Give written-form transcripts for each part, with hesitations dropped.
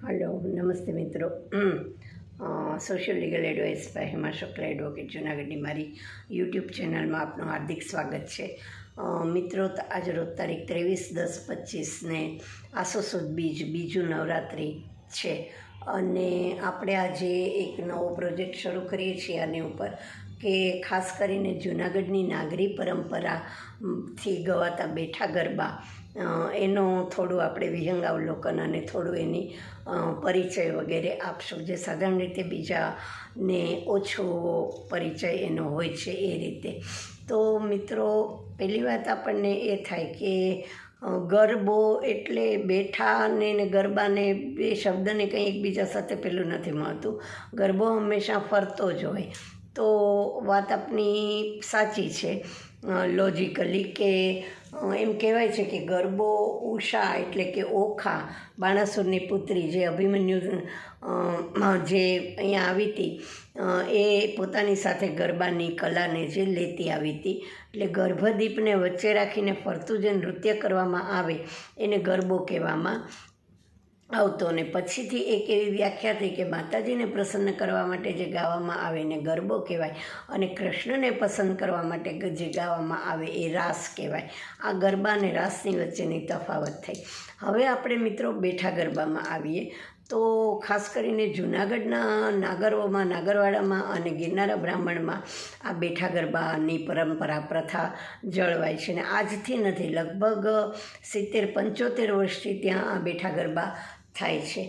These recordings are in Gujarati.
હલો, નમસ્તે મિત્રો. Social legal advice by Hema Shukla advocate જૂનાગઢની મારી યુટ્યુબ ચેનલમાં આપનું હાર્દિક સ્વાગત છે. મિત્રો, આજ રોજ તારીખ 23/10/25ને આસો સુદ બીજું નવરાત્રિ છે અને આપણે આજે એક નવો પ્રોજેક્ટ શરૂ કરીએ છીએ આની ઉપર કે ખાસ કરીને જૂનાગઢની નાગરી પરંપરાથી ગવાતા બેઠા ગરબા એનો થોડું આપણે વિહંગાવલોકન અને થોડું એની પરિચય વગેરે આપશું, જે સાધારણ રીતે બીજાને ઓછો પરિચય એનો હોય છે એ રીતે. તો મિત્રો, પહેલી વાત આપણને એ થાય કે ગરબો એટલે બેઠાને ને ગરબાને બે શબ્દને કંઈ એકબીજા સાથે પેલું નથી મળતું. ગરબો હંમેશા ફરતો જ હોય. તો વાત આપની સાચી છે લોજિકલી કે એમ કહેવાય છે કે ગરબો ઉષા એટલે કે ઓખા બાણાસુરની પુત્રી જે અભિમન્યુ જે અહીંયા આવી હતી એ પોતાની સાથે ગરબાની કલાને જે લેતી આવી હતી. એટલે ગર્ભદીપને વચ્ચે રાખીને ફરતું જે નૃત્ય કરવામાં આવે એને ગરબો કહેવામાં આવતો. અને પછીથી એક એવી વ્યાખ્યા થઈ કે માતાજીને પ્રસન્ન કરવા માટે જે ગાવામાં આવે એને ગરબો કહેવાય અને કૃષ્ણને પસંદ કરવા માટે જે ગાવામાં આવે એ રાસ કહેવાય. આ ગરબા અને રાસની વચ્ચેની તફાવત થઈ. હવે આપણે મિત્રો બેઠા ગરબામાં આવીએ તો ખાસ કરીને જૂનાગઢના નાગરોમાં, નાગરવાડામાં અને ગિરનારા બ્રાહ્મણમાં આ બેઠા ગરબાની પરંપરા પ્રથા જળવાય છે. અને આજથી નથી, લગભગ 70-75 વર્ષથી ત્યાં આ બેઠા ગરબા થાય છે.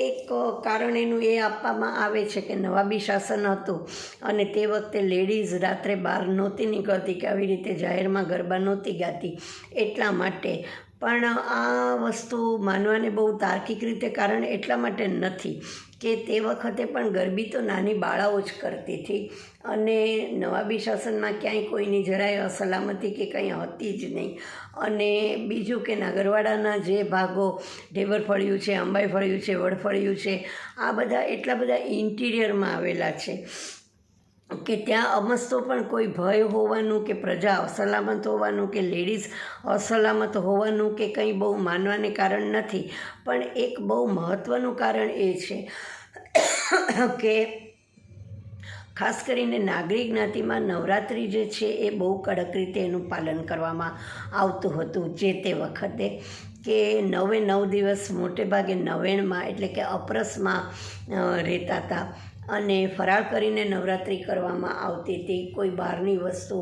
એક કારણ એનું એ આપવામાં આવે છે કે નવાબી શાસન હતું અને તે વખતે લેડીઝ રાત્રે બહાર નહોતી નીકળતી કે આવી રીતે જાહેરમાં ગરબા નહોતી ગાતી એટલા માટે. પણ આ વસ્તુ માનવાને બહુ તાર્કિક રીતે કારણ એટલા માટે નથી કે તે વખતે પણ ગરબી તો નાની બાળાઓ જ કરતી હતી અને નવાબી શાસનમાં ક્યાંય કોઈની જરાય અસલામતી કે કંઈ હતી જ નહીં. અને બીજું કે નાગરવાડાના જે ભાગો ઢેબર ફળિયું છે, અંબાઈ ફળિયું છે, વડફળિયું છે, આ બધા એટલા બધા ઇન્ટિરિયરમાં આવેલા છે કે ત્યાં અમસ્તો પણ કોઈ ભય હોવાનું કે પ્રજા અસલામત હોવાનું કે લેડીઝ અસલામત હોવાનું કે કંઈ બહુ માનવાને કારણ નથી. પણ એક બહુ મહત્ત્વનું કારણ એ છે કે ખાસ કરીને નાગરી જ્ઞાતિમાં નવરાત્રિ જે છે એ બહુ કડક રીતે એનું પાલન કરવામાં આવતું હતું જે તે વખતે, કે 9 દિવસ મોટે ભાગે નવેણમાં એટલે કે અપરસમાં રહેતા હતા અને ફરાળ કરીને નવરાત્રિ કરવામાં આવતી હતી. કોઈ બહારની વસ્તુ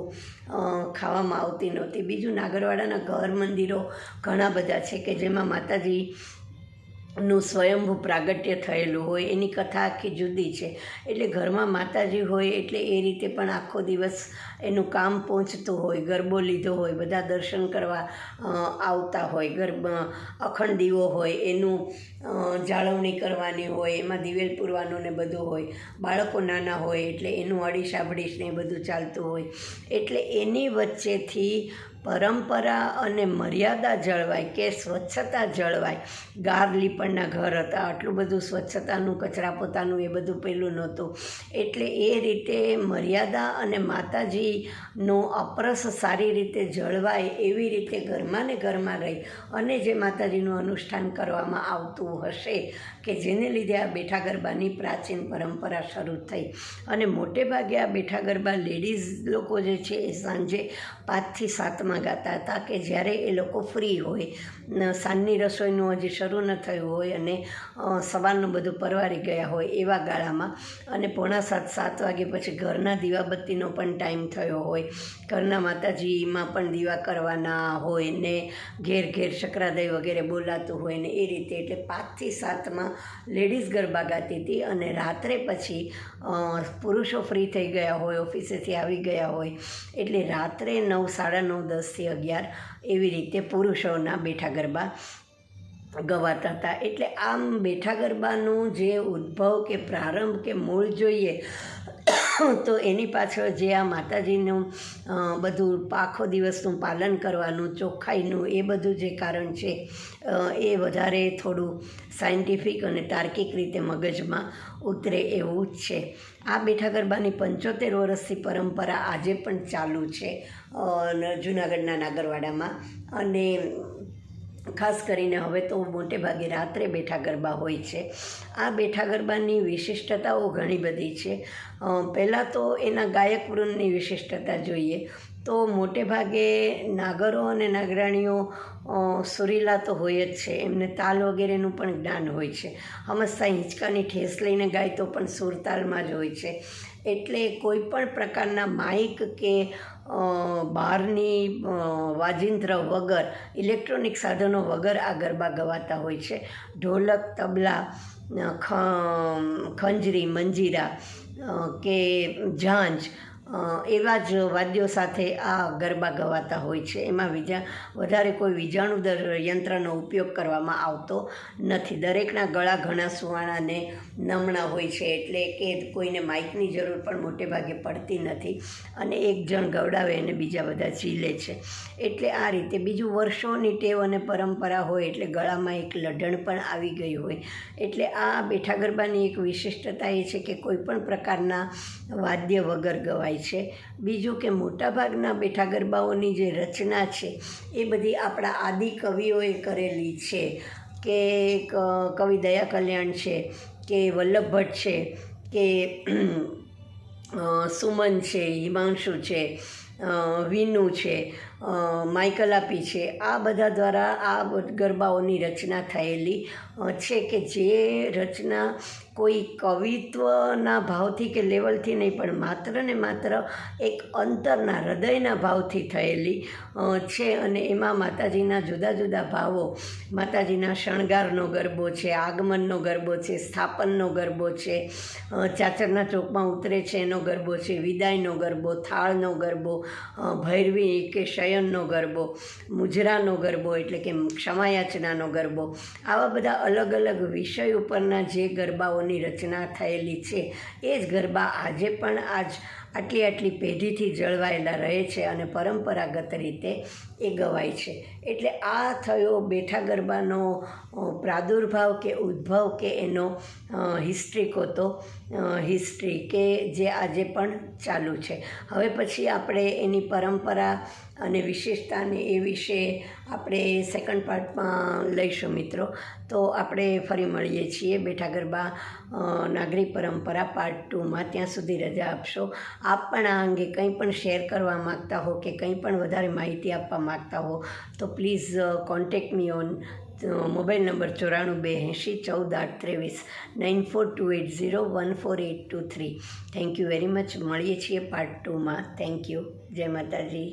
ખાવામાં આવતી નહોતી. બીજું, નાગરવાડાના ઘર મંદિરો ઘણા બધા છે કે જેમાં માતાજીનું સ્વયંભૂ પ્રાગટ્ય થયેલું હોય, એની કથા આખી જુદી છે. એટલે ઘરમાં માતાજી હોય એટલે એ રીતે પણ આખો દિવસ એનું કામ પહોંચતું હોય. ગરબો લીધો હોય, બધા દર્શન કરવા આવતા હોય, અખંડ દીવો હોય એનું જાળવણી કરવાની હોય, એમાં દિવેલ પૂરવાનું ને બધું હોય. બાળકો નાના હોય એટલે એનું અડીશ આભડીશ ને એ બધું ચાલતું હોય. એટલે એની વચ્ચેથી પરંપરા અને મર્યાદા જળવાય કે સ્વચ્છતા જળવાય. ગાર લીપણના ઘર હતા, આટલું બધું સ્વચ્છતાનું, કચરા પોતાનું એ બધું પેલું નહોતું. એટલે એ રીતે મર્યાદા અને માતાજીનો અપરસ સારી રીતે જળવાય એવી રીતે ઘરમાં ને ઘરમાં રહી અને જે માતાજીનું અનુષ્ઠાન કરવામાં આવતું હશે કે જેને લીધે આ બેઠા ગરબાની પ્રાચીન પરંપરા શરૂ થઈ. અને મોટે ભાગે આ બેઠા ગરબા લેડીઝ લોકો જે છે એ સાંજે 5 થી 7 ગાતા હતા કે જ્યારે એ લોકો ફ્રી હોય, સાંજની રસોઈનું હજી શરૂ ન થયું હોય અને સવારનું બધું પરવારી ગયા હોય એવા ગાળામાં. અને 6:45-7 વાગે પછી ઘરના દીવાબત્તીનો પણ ટાઈમ થયો હોય, ઘરના માતાજીમાં પણ દીવા કરવાના હોય ને ઘેર ઘેર શકરાદય વગેરે બોલાતું હોય ને એ રીતે. એટલે 5 થી 7 લેડીઝ ગરબા ગાતી હતી અને રાત્રે પછી પુરુષો ફ્રી થઈ ગયા હોય, ઓફિસેથી આવી ગયા હોય એટલે રાત્રે 9, 9:30, 10 થી 11 એવી રીતે પુરુષોના બેઠા ગરબા ગવાતા હતા. એટલે આમ બેઠા ગરબાનું જે ઉદ્ભવ કે પ્રારંભ કે મૂળ જોઈએ તો એની પાછળ જે આ માતાજીનું બધું આખો દિવસનું પાલન કરવાનું, ચોખ્ખાઈનું, એ બધું જે કારણ છે એ વધારે થોડું સાયન્ટિફિક અને તાર્કિક રીતે મગજમાં ઉતરે એવું જ છે. આ બેઠા ગરબાની 75 વર્ષથી પરંપરા આજે પણ ચાલુ છે જૂનાગઢના નાગરવાડામાં. અને ખાસ કરીને હવે તો મોટે ભાગે રાત્રે બેઠા ગરબા હોય છે. આ બેઠા ગરબાની વિશિષ્ટતાઓ ઘણી બધી છે. પહેલાં તો એના ગાયક વૃંદની વિશિષ્ટતા જોઈએ તો મોટે ભાગે નાગરો અને નાગરાણીઓ સુરીલા તો હોય જ છે, એમને તાલ વગેરેનું પણ જ્ઞાન હોય છે. હમણાં હિંચકાની ઠેસ લઈને ગાય તો પણ સુરતાલમાં જ હોય છે. એટલે કોઈ પણ પ્રકારના માઇક કે બહારની વાજિંત્ર વગર, ઇલેક્ટ્રોનિક સાધનો વગર આ ગરબા ગવાતા હોય છે. ઢોલક, તબલા, ખંજરી, મંજીરા કે ઝાંઝ એવા જ વાદ્યો સાથે આ ગરબા ગવાતા હોય છે. એમાં વધારે કોઈ વીજાણુદર યંત્રનો ઉપયોગ કરવામાં આવતો નથી. દરેકના ગળા ઘણા સુવાળા ને નમણા હોય છે, એટલે કે કોઈને માઇકની જરૂર પણ મોટે ભાગે પડતી નથી અને એક જણ ગવડાવે અને બીજા બધા ઝીલે છે. એટલે આ રીતે બીજું વર્ષોની ટેવ અને પરંપરા હોય એટલે ગળામાં એક લઢણ પણ આવી ગઈ હોય. એટલે આ બેઠા ગરબાની એક વિશિષ્ટતા એ છે કે કોઈ પણ પ્રકારના વાદ્ય વગર ગવાય છે. બીજું કે મોટાભાગના બેઠા ગરબાઓની જે રચના છે એ બધી આપણા આદિ કવિઓએ કરેલી છે, કે કવિ દયા કલ્યાણ છે, કે વલ્લભ ભટ્ટ છે, કે સુમન છે, હિમાંશુ છે, વિનુ છે, માઇકલ આપી છે. આ બધા દ્વારા આ ગરબાઓની રચના થયેલી છે, કે જે રચના કોઈ કવિત્વના ભાવથી કે લેવલથી નહીં, પણ માત્ર ને માત્ર એક અંતરના હૃદયના ભાવથી થયેલી છે. અને એમાં માતાજીના જુદા જુદા ભાવો, માતાજીના શણગારનો ગરબો છે, આગમનનો ગરબો છે, સ્થાપનનો ગરબો છે, ચાચરના ચોકમાં ઉતરે છે એનો ગરબો છે, વિદાયનો ગરબો, થાળનો ગરબો, ભૈરવી કે શયનનો ગરબો, મુજરાનો ગરબો એટલે કે ક્ષમાયાચનાનો ગરબો, આવા બધા અલગ અલગ વિષય ઉપરના જે ગરબાઓની રચના થયેલી છે એ જ ગરબા આજે પણ આટલી પેઢીથી જળવાયેલા રહે છે અને પરંપરાગત રીતે એ ગવાય છે. એટલે આ થયો બેઠા ગરબાનો પ્રાદુર્ભાવ કે ઉદ્ભવ કે એનો હિસ્ટ્રી કે જે આજે પણ ચાલુ છે. હવે પછી આપણે એની પરંપરા અને વિશેષતાને એ વિશે આપણે સેકન્ડ પાર્ટમાં લઈશું મિત્રો. તો આપણે ફરી મળીએ છીએ બેઠા ગરબા નાગરી પરંપરા પાર્ટ 2માં. ત્યાં સુધી રજા આપશો. આપ પણ આ અંગે કંઈ પણ શેર કરવા માગતા હો કે કંઈ પણ વધારે માહિતી આપવા માગતા હો તો please contact me on mobile number 9428014823 9428014823. Thank you very much. મળીએ છીએ પાર્ટ 2માં. Thank you. જય માતાજી.